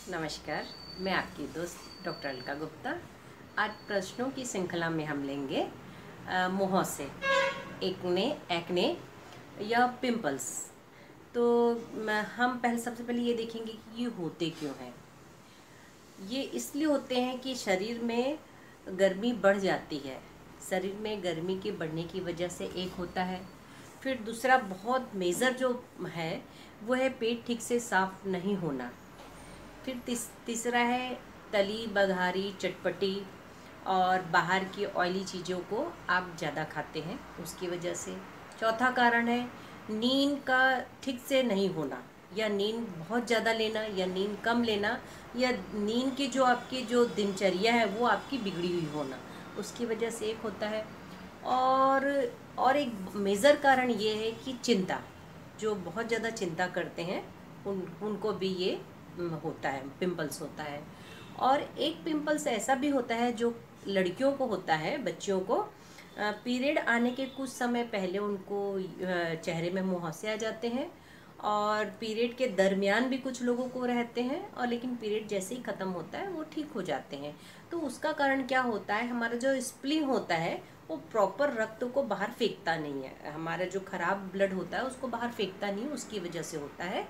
नमस्कार, मैं आपकी दोस्त डॉक्टर अलका गुप्ता। आज प्रश्नों की श्रृंखला में हम लेंगे मुँह से एक्ने या पिंपल्स। तो हम सबसे पहले ये देखेंगे कि ये होते क्यों हैं। ये इसलिए होते हैं कि शरीर में गर्मी बढ़ जाती है। शरीर में गर्मी के बढ़ने की वजह से एक होता है। फिर दूसरा बहुत मेजर जो है वो है पेट ठीक से साफ नहीं होना। फिर तीसरा है तली बघारी चटपटी और बाहर की ऑयली चीज़ों को आप ज़्यादा खाते हैं उसकी वजह से। चौथा कारण है नींद का ठीक से नहीं होना, या नींद बहुत ज़्यादा लेना या नींद कम लेना, या नींद की जो आपकी जो दिनचर्या है वो आपकी बिगड़ी हुई होना, उसकी वजह से एक होता है। और एक मेजर कारण ये है कि चिंता, जो बहुत ज़्यादा चिंता करते हैं उनको भी ये होता है, पिंपल्स होता है। और एक पिंपल्स ऐसा भी होता है जो लड़कियों को होता है, बच्चियों को पीरियड आने के कुछ समय पहले उनको चेहरे में मुहासे आ जाते हैं, और पीरियड के दरमियान भी कुछ लोगों को रहते हैं, और लेकिन पीरियड जैसे ही ख़त्म होता है वो ठीक हो जाते हैं। तो उसका कारण क्या होता है, हमारा जो स्प्लीन होता है वो प्रॉपर रक्त को बाहर फेंकता नहीं है, हमारा जो खराब ब्लड होता है उसको बाहर फेंकता नहीं, उसकी वजह से होता है।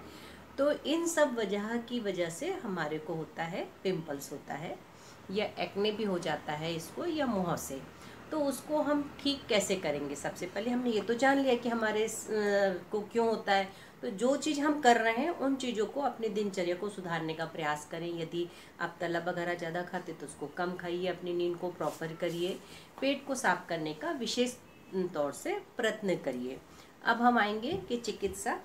तो इन सब वजह की वजह से हमारे को होता है पिंपल्स होता है, या एक्ने भी हो जाता है इसको, या मुँह से। तो उसको हम ठीक कैसे करेंगे? सबसे पहले हमने ये तो जान लिया कि हमारे को क्यों होता है। तो जो चीज़ हम कर रहे हैं उन चीज़ों को, अपनी दिनचर्या को सुधारने का प्रयास करें। यदि आप तला वगैरह ज़्यादा खाते तो उसको कम खाइए, अपनी नींद को प्रॉपर करिए, पेट को साफ करने का विशेष तौर से प्रयत्न करिए। अब हम आएंगे कि चिकित्सा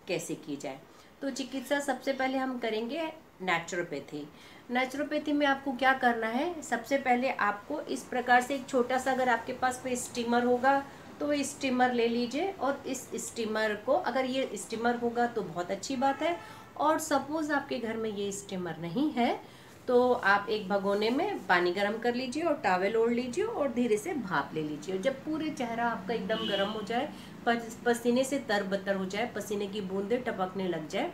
कैसे की जाए। तो चिकित्सा सबसे पहले हम करेंगे नेचुरोपैथी। नेचुरोपैथी में आपको क्या करना है, सबसे पहले आपको इस प्रकार से एक छोटा सा, अगर आपके पास पे स्टीमर होगा तो स्टीमर ले लीजिए, और इस स्टीमर को, अगर ये स्टीमर होगा तो बहुत अच्छी बात है, और सपोज आपके घर में ये स्टीमर नहीं है तो आप एक भगोने में पानी गर्म कर लीजिए और टॉवेल ओढ़ लीजिए और धीरे से भाप ले लीजिए। जब पूरे चेहरा आपका एकदम गर्म हो जाए, पसीने से तरबतर हो जाए, पसीने की बूंदें टपकने लग जाए,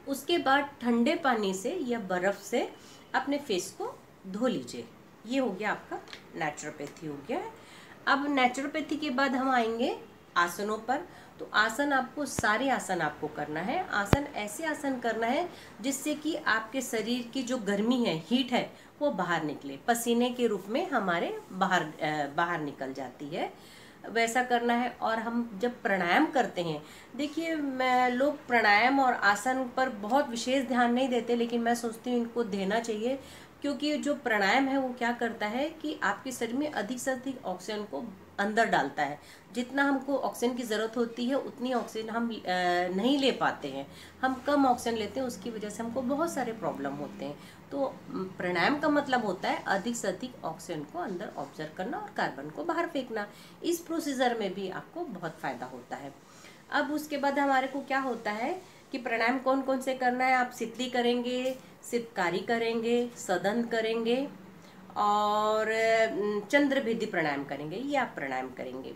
उसके बाद ठंडे पानी से या बर्फ़ से अपने फेस को धो लीजिए। ये हो गया आपका नेचुरोपैथी हो गया है। अब नेचुरोपैथी के बाद हम आएंगे आसनों पर। तो आसन आपको, सारे आसन आपको करना है। आसन ऐसे आसन करना है जिससे कि आपके शरीर की जो गर्मी है, हीट है, वो बाहर निकले, पसीने के रूप में हमारे बाहर निकल जाती है, वैसा करना है। और हम जब प्राणायाम करते हैं, देखिए लोग प्राणायाम और आसन पर बहुत विशेष ध्यान नहीं देते, लेकिन मैं सोचती हूँ इनको देना चाहिए, क्योंकि जो प्राणायाम है वो क्या करता है कि आपके शरीर में अधिक से अधिक ऑक्सीजन को अंदर डालता है। जितना हमको ऑक्सीजन की ज़रूरत होती है उतनी ऑक्सीजन हम नहीं ले पाते हैं, हम कम ऑक्सीजन लेते हैं, उसकी वजह से हमको बहुत सारे प्रॉब्लम होते हैं। तो प्राणायाम का मतलब होता है अधिक से अधिक ऑक्सीजन को अंदर ऑब्जर्व करना और कार्बन को बाहर फेंकना। इस प्रोसीजर में भी आपको बहुत फ़ायदा होता है। अब उसके बाद हमारे को क्या होता है कि प्राणायाम कौन कौन से करना है। आप शीतली करेंगे, शीतकारी करेंगे, सदन करेंगे, और चंद्रभेदी प्राणायाम करेंगे, ये आप प्राणायाम करेंगे।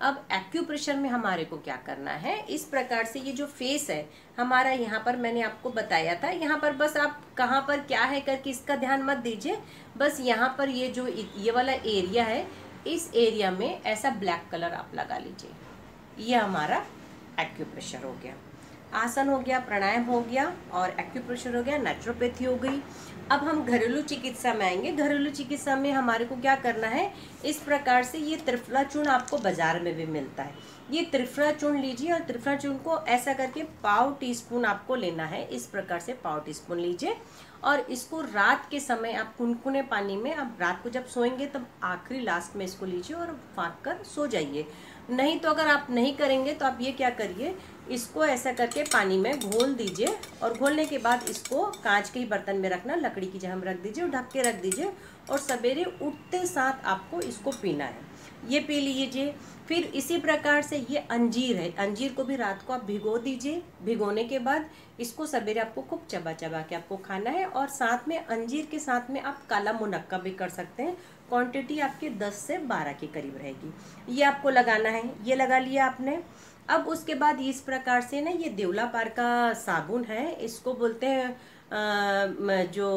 अब एक्यूप्रेशर में हमारे को क्या करना है, इस प्रकार से ये जो फेस है हमारा, यहाँ पर मैंने आपको बताया था, यहाँ पर बस आप कहाँ पर क्या है करके इसका ध्यान मत दीजिए, बस यहाँ पर ये जो ये वाला एरिया है, इस एरिया में ऐसा ब्लैक कलर आप लगा लीजिए। ये हमारा एक्यूप्रेशर हो गया। आसन हो गया, प्राणायाम हो गया, और एक्यूप्रेशर हो गया, नेचुरोपैथी हो गई। अब हम घरेलू चिकित्सा में आएंगे। घरेलू चिकित्सा में हमारे को क्या करना है, इस प्रकार से ये त्रिफला चूर्ण आपको बाजार में भी मिलता है, ये त्रिफला चूर्ण लीजिए, और त्रिफला चूर्ण को ऐसा करके पाव टीस्पून आपको लेना है, इस प्रकार से पाव टीस्पून लीजिए, और इसको रात के समय आप कुनकुने पानी में, आप रात को जब सोएंगे तब आखिरी लास्ट में इसको लीजिए और फाँक कर सो जाइए। नहीं तो अगर आप नहीं करेंगे तो आप ये क्या करिए, इसको ऐसा करके पानी में घोल दीजिए, और घोलने के बाद इसको कांच के ही बर्तन में रखना, लकड़ी की जगह में रख दीजिए और ढक के रख दीजिए, और सवेरे उठते साथ आपको इसको पीना है। ये पी लीजिए। फिर इसी प्रकार से ये अंजीर है, अंजीर को भी रात को आप भिगो दीजिए, भिगोने के बाद इसको सवेरे आपको खूब चबा चबा के आपको खाना है, और साथ में अंजीर के साथ में आप काला मुनक्का भी कर सकते हैं। क्वांटिटी आपकी 10 से 12 के करीब रहेगी। ये आपको लगाना है, ये लगा लिया आपने। अब उसके बाद इस प्रकार से ना, ये देवला पार का साबुन है, इसको बोलते हैं जो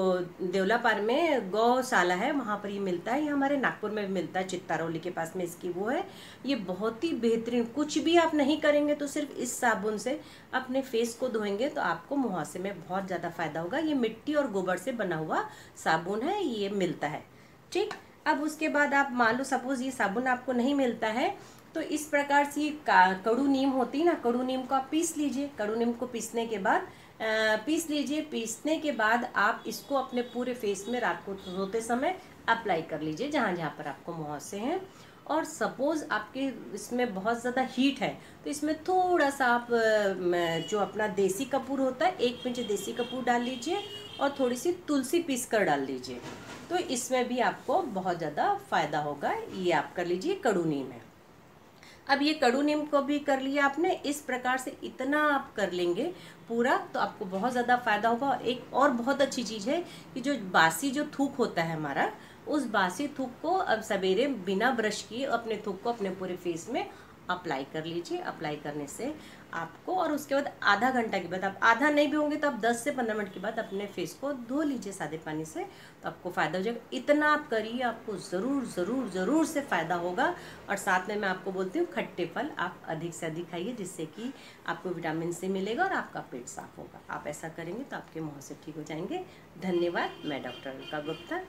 देवलापार में गौशाला है वहाँ पर ये मिलता है। ये हमारे नागपुर में भी मिलता है, चित्तारौली के पास में इसकी वो है। ये बहुत ही बेहतरीन, कुछ भी आप नहीं करेंगे तो सिर्फ इस साबुन से अपने फेस को धोएंगे तो आपको मुहासे में बहुत ज़्यादा फायदा होगा। ये मिट्टी और गोबर से बना हुआ साबुन है, ये मिलता है। ठीक, अब उसके बाद आप मान लो सपोज ये साबुन आपको नहीं मिलता है तो इस प्रकार से ये कड़ू नीम होती है ना, कड़ू नीम को आप पीस लीजिए। कड़ू नीम को पीसने के बाद पीस लीजिए। पीसने के बाद आप इसको अपने पूरे फेस में रात को सोते समय अप्लाई कर लीजिए जहाँ जहाँ पर आपको मुहासे हैं। और सपोज आपके इसमें बहुत ज़्यादा हीट है तो इसमें थोड़ा सा आप जो अपना देसी कपूर होता है, 1 पिंच देसी कपूर डाल लीजिए और थोड़ी सी तुलसी पीस कर डाल लीजिए, तो इसमें भी आपको बहुत ज़्यादा फायदा होगा। ये आप कर लीजिए, कड़ू नीम है। अब ये कड़ू नीम को भी कर लिया आपने, इस प्रकार से इतना आप कर लेंगे पूरा तो आपको बहुत ज़्यादा फायदा होगा। और एक और बहुत अच्छी चीज़ है कि जो बासी जो थूक होता है हमारा, उस बासी थूक को अब सवेरे बिना ब्रश किए अपने थूक को अपने पूरे फेस में अप्लाई कर लीजिए। अप्लाई करने से आपको, और उसके बाद आधा घंटा के बाद, आप आधा नहीं भी होंगे तो आप 10 से 15 मिनट के बाद अपने फेस को धो लीजिए सादे पानी से, तो आपको फ़ायदा हो जाएगा। इतना आप करिए, आपको ज़रूर ज़रूर ज़रूर से फ़ायदा होगा। और साथ में मैं आपको बोलती हूँ खट्टे फल आप अधिक से अधिक खाइए, जिससे कि आपको विटामिन सी मिलेगा और आपका पेट साफ होगा। आप ऐसा करेंगे तो आपके मुँह से ठीक हो जाएंगे। धन्यवाद। मैं डॉक्टर अलका गुप्ता।